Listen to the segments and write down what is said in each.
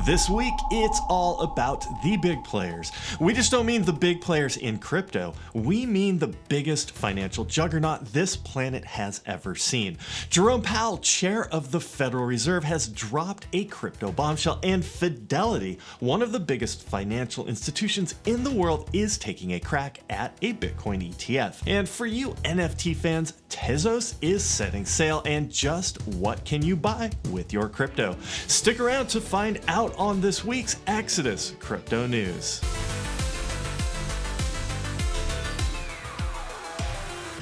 This week, it's all about the big players. We just don't mean the big players in crypto. We mean the biggest financial juggernaut this planet has ever seen. Jerome Powell, chair of the Federal Reserve, has dropped a crypto bombshell, and Fidelity, one of the biggest financial institutions in the world, is taking a crack at a Bitcoin ETF. And for you NFT fans, Tezos is setting sail, and just what can you buy with your crypto? Stick around to find out on this week's Exodus Crypto News.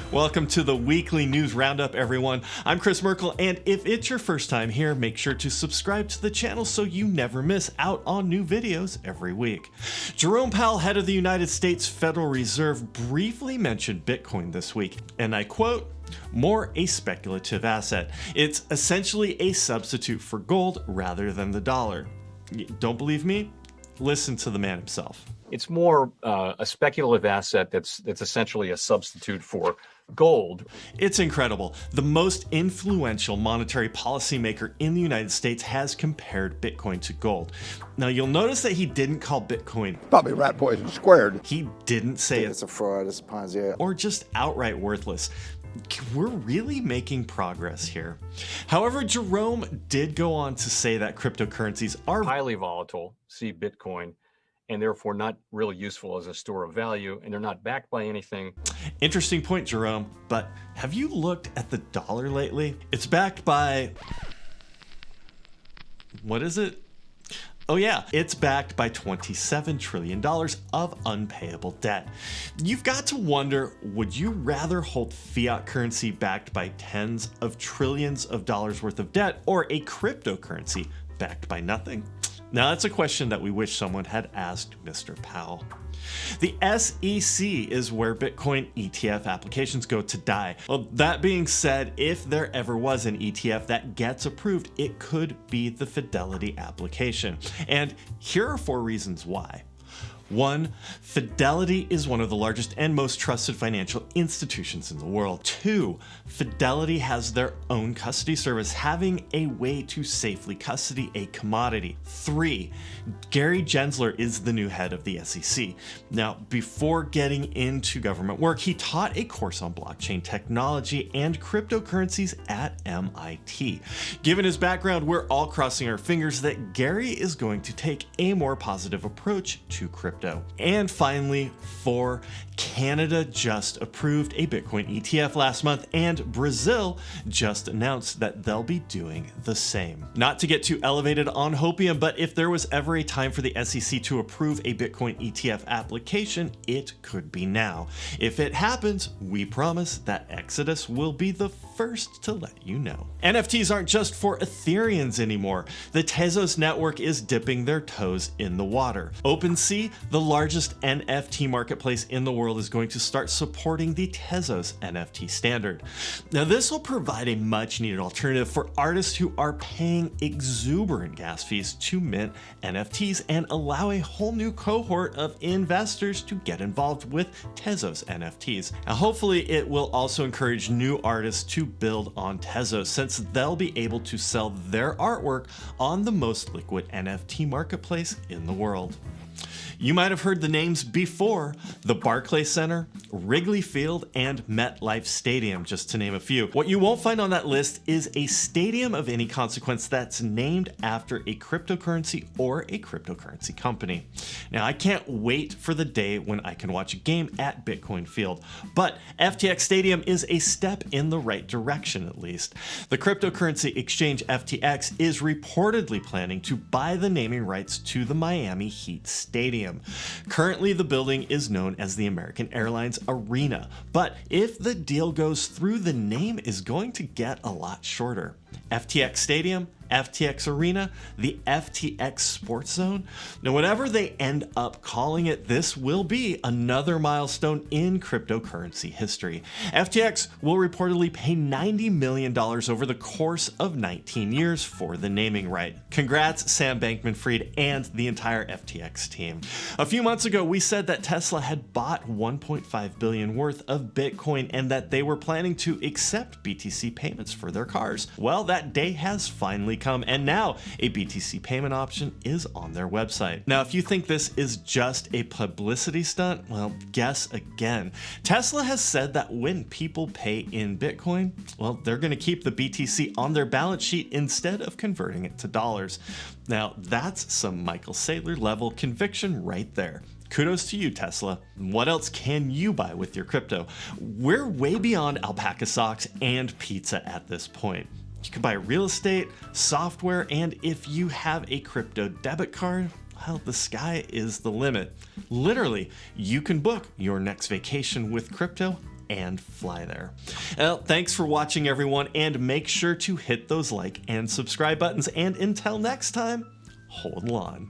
Welcome to the weekly news roundup, everyone. I'm Chris Merkel, and if it's your first time here, make sure to subscribe to the channel so you never miss out on new videos every week. Jerome Powell, head of the United States Federal Reserve, briefly mentioned Bitcoin this week, and I quote, "More a speculative asset. It's essentially a substitute for gold rather than the dollar." Don't believe me? Listen to the man himself. It's more a speculative asset that's essentially a substitute for gold. It's incredible. The most influential monetary policymaker in the United States has compared Bitcoin to gold. Now, you'll notice that he didn't call Bitcoin probably rat poison squared. He didn't say it's a fraud, it's a Ponzi, or just outright worthless. We're really making progress here. However, Jerome did go on to say that cryptocurrencies are highly volatile, see Bitcoin, and therefore not really useful as a store of value, and they're not backed by anything. Interesting point, Jerome, but have you looked at the dollar lately? It's backed by... what is it? Oh yeah, it's backed by $27 trillion of unpayable debt. You've got to wonder, would you rather hold fiat currency backed by tens of trillions of dollars worth of debt, or a cryptocurrency backed by nothing? Now, that's a question that we wish someone had asked Mr. Powell. The SEC is where Bitcoin ETF applications go to die. Well, that being said, if there ever was an ETF that gets approved, it could be the Fidelity application. And here are 4 reasons why. 1. Fidelity is one of the largest and most trusted financial institutions in the world. 2. Fidelity has their own custody service, having a way to safely custody a commodity. 3. Gary Gensler is the new head of the SEC. Now, before getting into government work, he taught a course on blockchain technology and cryptocurrencies at MIT. Given his background, we're all crossing our fingers that Gary is going to take a more positive approach to crypto. And finally, 4, Canada just approved a Bitcoin ETF last month, and Brazil just announced that they'll be doing the same. Not to get too elevated on hopium, but if there was ever a time for the SEC to approve a Bitcoin ETF application, it could be now. If it happens, we promise that Exodus will be the first to let you know. NFTs aren't just for Ethereans anymore. The Tezos network is dipping their toes in the water. OpenSea, the largest NFT marketplace in the world, is going to start supporting the Tezos NFT standard. Now, this will provide a much needed alternative for artists who are paying exuberant gas fees to mint NFTs, and allow a whole new cohort of investors to get involved with Tezos NFTs. Now, hopefully it will also encourage new artists to build on Tezos, since they'll be able to sell their artwork on the most liquid NFT marketplace in the world. You might have heard the names before: the Barclays Center, Wrigley Field, and MetLife Stadium, just to name a few. What you won't find on that list is a stadium of any consequence that's named after a cryptocurrency or a cryptocurrency company. Now, I can't wait for the day when I can watch a game at Bitcoin Field, but FTX Stadium is a step in the right direction, at least. The cryptocurrency exchange FTX is reportedly planning to buy the naming rights to the Miami Heat Stadium. Currently, the building is known as the American Airlines Arena, but if the deal goes through, the name is going to get a lot shorter. FTX Stadium, FTX Arena, the FTX Sports Zone. Now, whatever they end up calling it, this will be another milestone in cryptocurrency history. FTX will reportedly pay $90 million over the course of 19 years for the naming right. Congrats, Sam Bankman-Fried and the entire FTX team. A few months ago, we said that Tesla had bought $1.5 billion worth of Bitcoin, and that they were planning to accept BTC payments for their cars. Well, Well, that day has finally come, and now a BTC payment option is on their website. Now, if you think this is just a publicity stunt, well, guess again. Tesla has said that when people pay in Bitcoin, well, they're going to keep the BTC on their balance sheet instead of converting it to dollars. Now, that's some Michael Saylor level conviction right there. Kudos to you, Tesla. What else can you buy with your crypto? We're way beyond alpaca socks and pizza at this point. You can buy real estate, software, and if you have a crypto debit card, well, the sky is the limit. Literally, you can book your next vacation with crypto and fly there. Well, thanks for watching, everyone, and make sure to hit those like and subscribe buttons. And until next time, hold on.